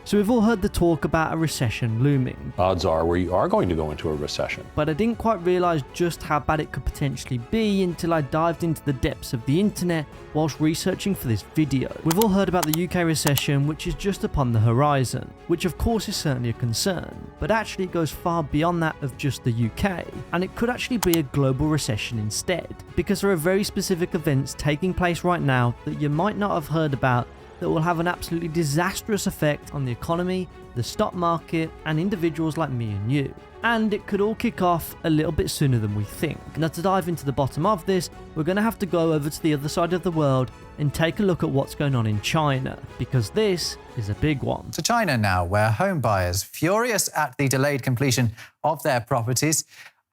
So we've all heard the talk about a recession looming. Odds are we are going to go into a recession. But I didn't quite realise just how bad it could potentially be until I dived into the depths of the internet whilst researching for this video. We've all heard about the UK recession, which is just upon the horizon, which of course is certainly a concern, but actually it goes far beyond that of just the UK, and it could actually be a global recession instead, because there are very specific events taking place right now that you might not have heard about that will have an absolutely disastrous effect on the economy, the stock market, and individuals like me and you. And it could all kick off a little bit sooner than we think. Now, to dive into the bottom of this, we're going to have to go over to the other side of the world and take a look at what's going on in China, because this is a big one. To China now, where home buyers, furious at the delayed completion of their properties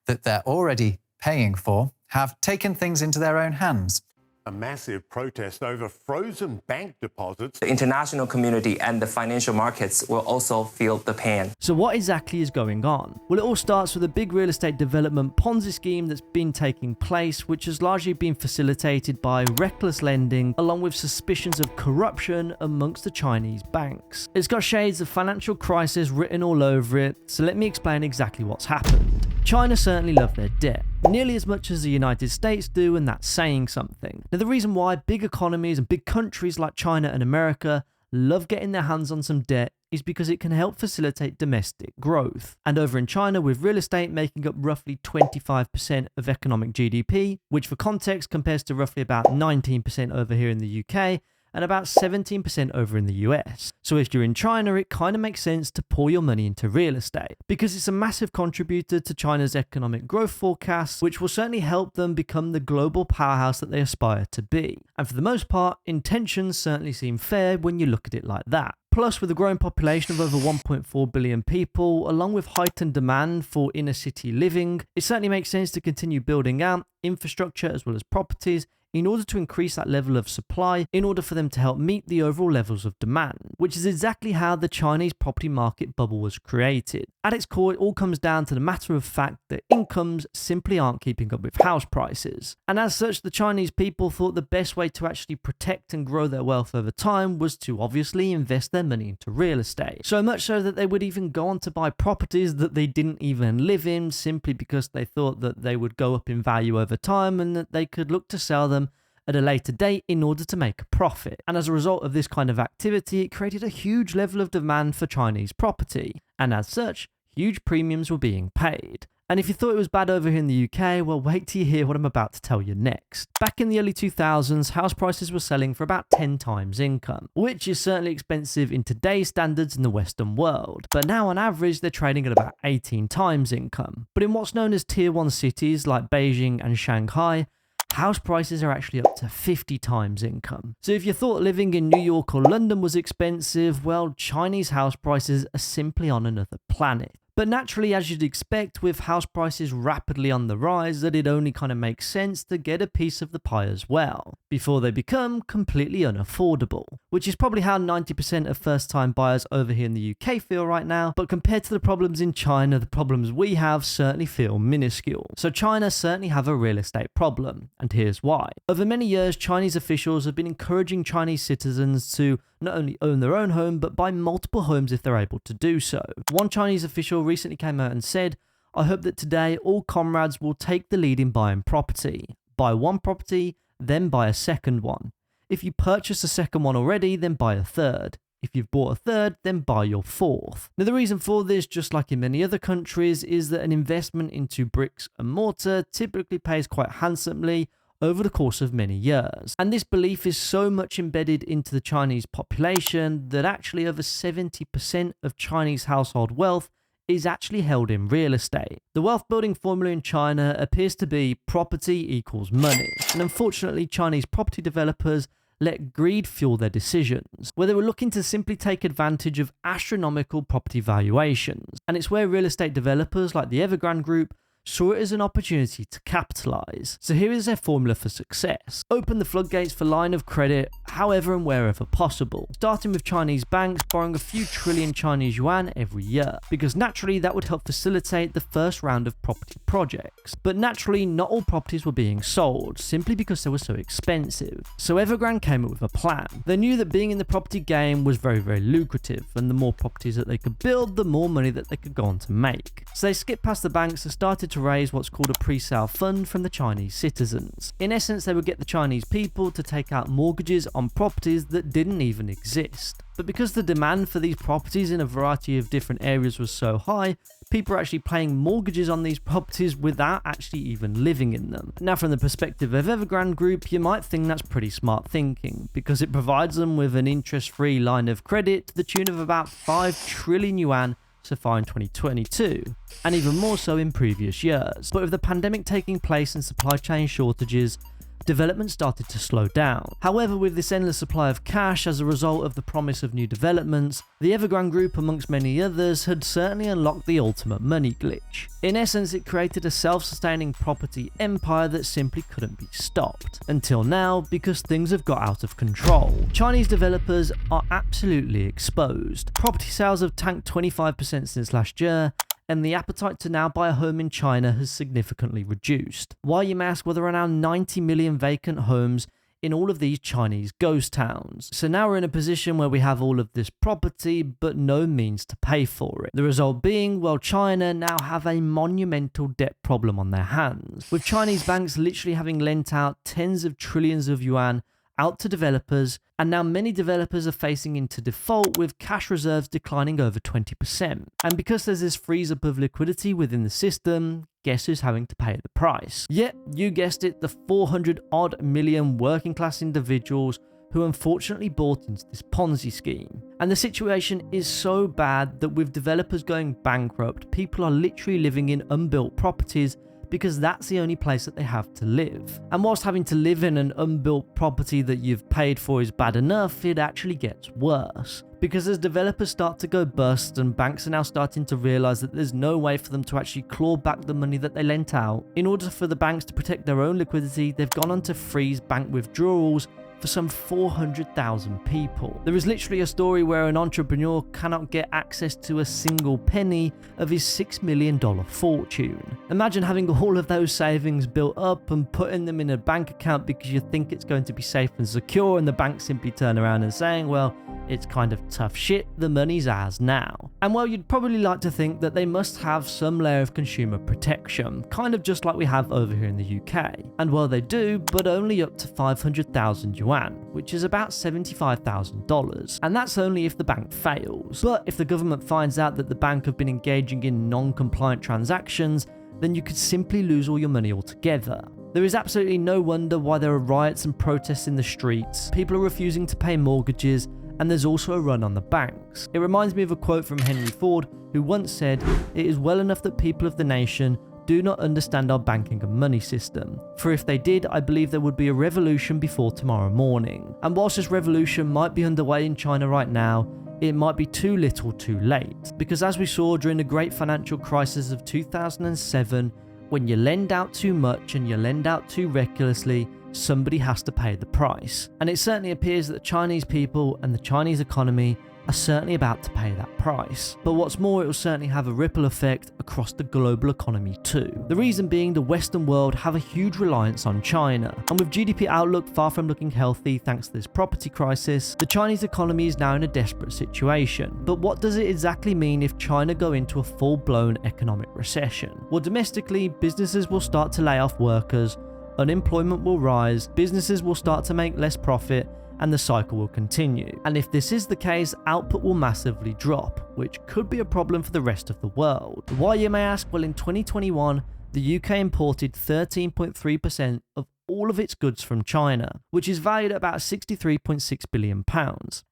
that they're already paying for, have taken things into their own hands. A massive protest over frozen bank deposits. The international community and the financial markets will also feel the pain. So what exactly is going on? Well, it all starts with a big real estate development Ponzi scheme that's been taking place, which has largely been facilitated by reckless lending, along with suspicions of corruption amongst the Chinese banks. It's got shades of financial crisis written all over it, so let me explain exactly what's happened. China certainly love their debt, nearly as much as the United States do, and that's saying something. Now, the reason why big economies and big countries like China and America love getting their hands on some debt is because it can help facilitate domestic growth. And over in China, with real estate making up roughly 25% of economic GDP, which for context compares to roughly about 19% over here in the UK, and about 17% over in the US. So if you're in China, it kind of makes sense to pour your money into real estate, because it's a massive contributor to China's economic growth forecasts, which will certainly help them become the global powerhouse that they aspire to be. And for the most part, intentions certainly seem fair when you look at it like that. Plus, with a growing population of over 1.4 billion people, along with heightened demand for inner city living, it certainly makes sense to continue building out infrastructure as well as properties in order to increase that level of supply, in order for them to help meet the overall levels of demand, which is exactly how the Chinese property market bubble was created. At its core, it all comes down to the matter of fact that incomes simply aren't keeping up with house prices. And as such, the Chinese people thought the best way to actually protect and grow their wealth over time was to obviously invest their money into real estate. So much so that they would even go on to buy properties that they didn't even live in, simply because they thought that they would go up in value over time and that they could look to sell them at a later date in order to make a profit. And as a result of this kind of activity, it created a huge level of demand for Chinese property. And as such, huge premiums were being paid. And if you thought it was bad over here in the UK, well, wait till you hear what I'm about to tell you next. Back in the early 2000s, house prices were selling for about 10 times income, which is certainly expensive in today's standards in the Western world. But now on average, they're trading at about 18 times income. But in what's known as Tier 1 cities like Beijing and Shanghai, house prices are actually up to 50 times income. So if you thought living in New York or London was expensive, well, Chinese house prices are simply on another planet. But naturally, as you'd expect, with house prices rapidly on the rise, that it only kind of makes sense to get a piece of the pie as well, before they become completely unaffordable, which is probably how 90% of first-time buyers over here in the UK feel right now. But compared to the problems in China, the problems we have certainly feel minuscule. So China certainly have a real estate problem, and here's why. Over many years, Chinese officials have been encouraging Chinese citizens to not only own their own home, but buy multiple homes if they're able to do so. One Chinese official recently came out and said, "I hope that today all comrades will take the lead in buying property. Buy one property, then buy a second one. If you purchase a second one already, then buy a third. If you've bought a third, then buy your fourth." Now, the reason for this, just like in many other countries, is that an investment into bricks and mortar typically pays quite handsomely over the course of many years. And this belief is so much embedded into the Chinese population that actually over 70% of Chinese household wealth is actually held in real estate. The wealth building formula in China appears to be property equals money. And unfortunately, Chinese property developers let greed fuel their decisions, where they were looking to simply take advantage of astronomical property valuations. And it's where real estate developers like the Evergrande Group saw it as an opportunity to capitalize. So here is their formula for success. Open the floodgates for line of credit however and wherever possible, starting with Chinese banks borrowing a few trillion Chinese yuan every year, because naturally that would help facilitate the first round of property projects. But naturally not all properties were being sold, simply because they were so expensive. So Evergrande came up with a plan. They knew that being in the property game was very, very lucrative, and the more properties that they could build, the more money that they could go on to make. So they skipped past the banks and started to raise what's called a pre-sale fund from the Chinese citizens. In essence, they would get the Chinese people to take out mortgages on properties that didn't even exist. But because the demand for these properties in a variety of different areas was so high, people are actually paying mortgages on these properties without actually even living in them. Now, from the perspective of Evergrande Group, you might think that's pretty smart thinking, because it provides them with an interest-free line of credit to the tune of about 5 trillion yuan so far in 2022, and even more so in previous years. But with the pandemic taking place and supply chain shortages, development started to slow down. However, with this endless supply of cash as a result of the promise of new developments, the Evergrande Group, amongst many others, had certainly unlocked the ultimate money glitch. In essence, it created a self-sustaining property empire that simply couldn't be stopped. Until now, because things have got out of control. Chinese developers are absolutely exposed. Property sales have tanked 25% since last year, and the appetite to now buy a home in China has significantly reduced. Why, you may ask? Well, there are now 90 million vacant homes in all of these Chinese ghost towns. So now we're in a position where we have all of this property, but no means to pay for it. The result being, well, China now have a monumental debt problem on their hands, with Chinese banks literally having lent out tens of trillions of yuan out to developers, and now many developers are facing into default, with cash reserves declining over 20%. And because there's this freeze up of liquidity within the system, guess who's having to pay the price? Yep, you guessed it, the 400 odd million working class individuals who unfortunately bought into this Ponzi scheme. And the situation is so bad that with developers going bankrupt, people are literally living in unbuilt properties, because that's the only place that they have to live. And whilst having to live in an unbuilt property that you've paid for is bad enough, it actually gets worse. Because as developers start to go bust and banks are now starting to realize that there's no way for them to actually claw back the money that they lent out, in order for the banks to protect their own liquidity, they've gone on to freeze bank withdrawals for some 400,000 people. There is literally a story where an entrepreneur cannot get access to a single penny of his $6 million fortune. Imagine having all of those savings built up and putting them in a bank account because you think it's going to be safe and secure, and the bank simply turn around and saying, well, it's kind of tough shit, the money's ours now. And well, you'd probably like to think that they must have some layer of consumer protection, kind of just like we have over here in the UK. And well, they do, but only up to 500,000 yuan, which is about $75,000. And that's only if the bank fails. But if the government finds out that the bank have been engaging in non-compliant transactions, then you could simply lose all your money altogether. There is absolutely no wonder why there are riots and protests in the streets, people are refusing to pay mortgages, and there's also a run on the banks. It reminds me of a quote from Henry Ford, who once said, "It is well enough that people of the nation do not understand our banking and money system. For if they did, I believe there would be a revolution before tomorrow morning." And whilst this revolution might be underway in China right now, it might be too little too late. Because as we saw during the great financial crisis of 2007, when you lend out too much and you lend out too recklessly, somebody has to pay the price. And it certainly appears that the Chinese people and the Chinese economy are certainly about to pay that price. But what's more, it will certainly have a ripple effect across the global economy too. The reason being, the Western world have a huge reliance on China. And with GDP outlook far from looking healthy thanks to this property crisis, the Chinese economy is now in a desperate situation. But what does it exactly mean if China go into a full-blown economic recession? Well, domestically, businesses will start to lay off workers, unemployment will rise, businesses will start to make less profit, and the cycle will continue. And if this is the case, output will massively drop, which could be a problem for the rest of the world. Why, you may ask? Well, in 2021, the UK imported 13.3% of all of its goods from China, which is valued at about £63.6 billion.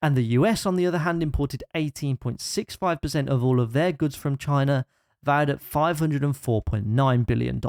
And the US, on the other hand, imported 18.65% of all of their goods from China, valued at $504.9 billion.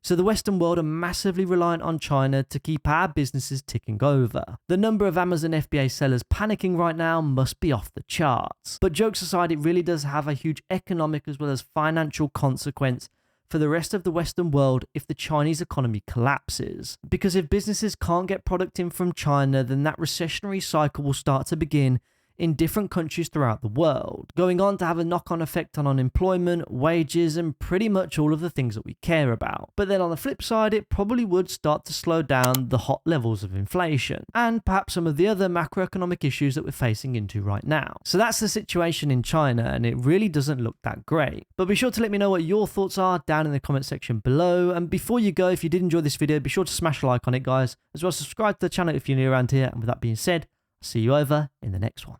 So the Western world are massively reliant on China to keep our businesses ticking over. The number of Amazon FBA sellers panicking right now must be off the charts. But jokes aside, it really does have a huge economic as well as financial consequence for the rest of the Western world if the Chinese economy collapses. Because if businesses can't get product in from China, then that recessionary cycle will start to begin in different countries throughout the world, going on to have a knock-on effect on unemployment, wages, and pretty much all of the things that we care about. But then on the flip side, it probably would start to slow down the hot levels of inflation, and perhaps some of the other macroeconomic issues that we're facing into right now. So that's the situation in China, and it really doesn't look that great. But be sure to let me know what your thoughts are down in the comment section below. And before you go, if you did enjoy this video, be sure to smash a like on it, guys, as well as subscribe to the channel if you're new around here. And with that being said, I'll see you over in the next one.